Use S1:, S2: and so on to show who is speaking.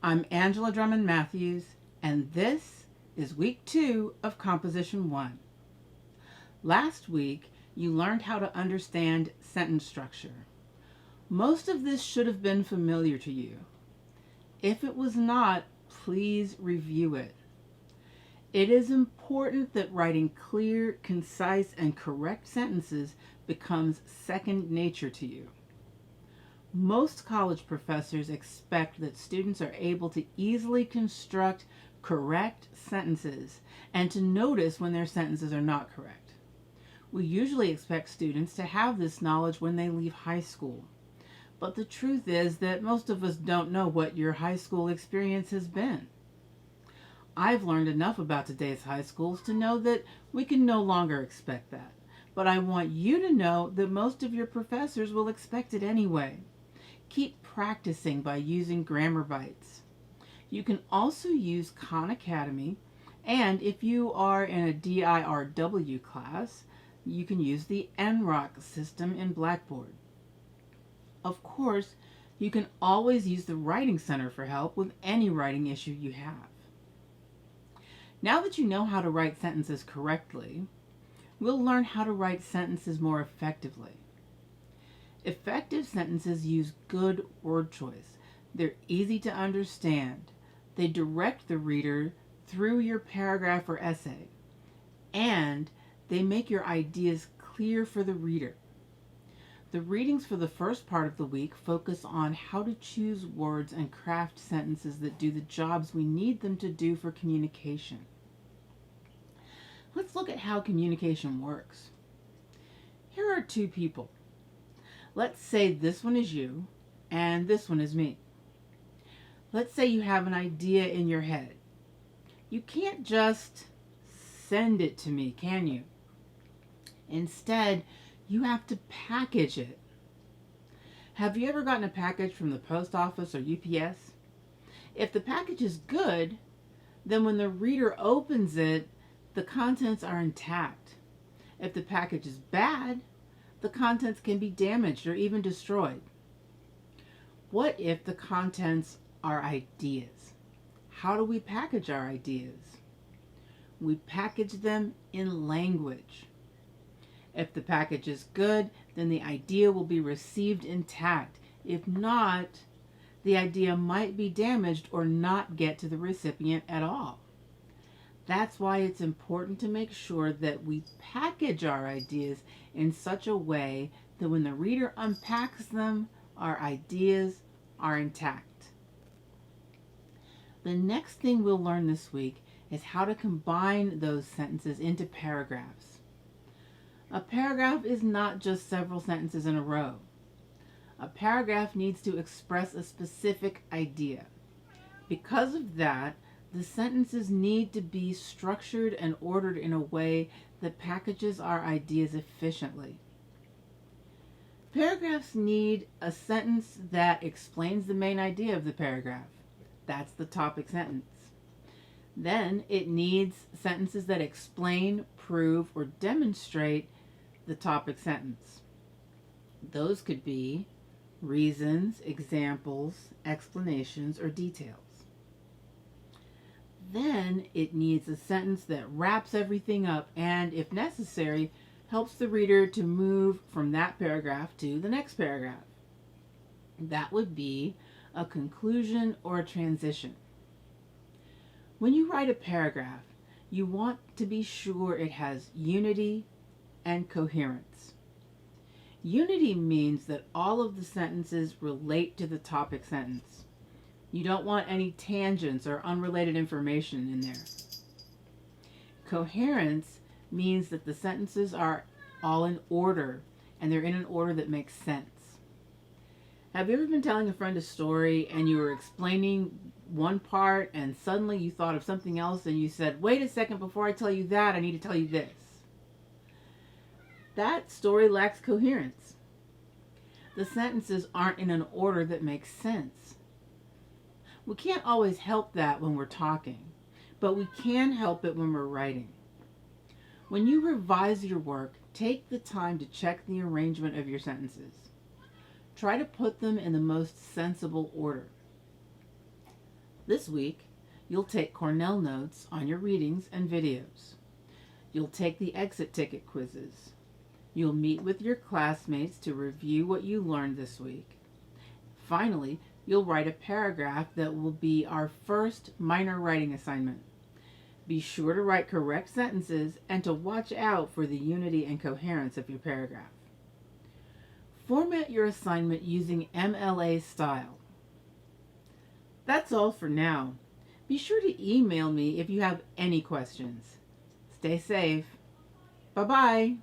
S1: I'm Angela Drummond Matthews, and this is week 2 of Composition 1. Last week, you learned how to understand sentence structure. Most of this should have been familiar to you. If it was not, please review it. It is important that writing clear, concise, and correct sentences becomes second nature to you. Most college professors expect that students are able to easily construct correct sentences and to notice when their sentences are not correct. We usually expect students to have this knowledge when they leave high school. But the truth is that most of us don't know what your high school experience has been. I've learned enough about today's high schools to know that we can no longer expect that. But I want you to know that most of your professors will expect it anyway. Keep practicing by using grammar bites. You can also use Khan Academy, and if you are in a DIRW class, you can use the NROC system in Blackboard. Of course, you can always use the Writing Center for help with any writing issue you have. Now that you know how to write sentences correctly, we'll learn how to write sentences more effectively. Effective sentences use good word choice. They're easy to understand. They direct the reader through your paragraph or essay, and they make your ideas clear for the reader. The readings for the first part of the week focus on how to choose words and craft sentences that do the jobs we need them to do for communication. Let's look at how communication works. Here are two people. Let's say this one is you and this one is me. Let's say you have an idea in your head. You can't just send it to me, can you? Instead, you have to package it. Have you ever gotten a package from the post office or UPS? If the package is good, then when the reader opens it, the contents are intact. If the package is bad, the contents can be damaged or even destroyed. What if the contents are ideas? How do we package our ideas? We package them in language. If the package is good, then the idea will be received intact. If not, the idea might be damaged or not get to the recipient at all. That's why it's important to make sure that we package our ideas in such a way that when the reader unpacks them, our ideas are intact. The next thing we'll learn this week is how to combine those sentences into paragraphs. A paragraph is not just several sentences in a row. A paragraph needs to express a specific idea. Because of that, the sentences need to be structured and ordered in a way that packages our ideas efficiently. Paragraphs need a sentence that explains the main idea of the paragraph. That's the topic sentence. Then it needs sentences that explain, prove, or demonstrate the topic sentence. Those could be reasons, examples, explanations, or details. Then it needs a sentence that wraps everything up and, if necessary, helps the reader to move from that paragraph to the next paragraph. That would be a conclusion or a transition. When you write a paragraph, you want to be sure it has unity and coherence. Unity means that all of the sentences relate to the topic sentence. You don't want any tangents or unrelated information in there. Coherence means that the sentences are all in order and they're in an order that makes sense. Have you ever been telling a friend a story and you were explaining one part and suddenly you thought of something else and you said, wait a second, before I tell you that, I need to tell you this? That story lacks coherence. The sentences aren't in an order that makes sense. We can't always help that when we're talking, but we can help it when we're writing. When you revise your work, take the time to check the arrangement of your sentences. Try to put them in the most sensible order. This week, you'll take Cornell notes on your readings and videos. You'll take the exit ticket quizzes. You'll meet with your classmates to review what you learned this week. Finally, you'll write a paragraph that will be our first minor writing assignment. Be sure to write correct sentences and to watch out for the unity and coherence of your paragraph. Format your assignment using MLA style. That's all for now. Be sure to email me if you have any questions. Stay safe. Bye-bye.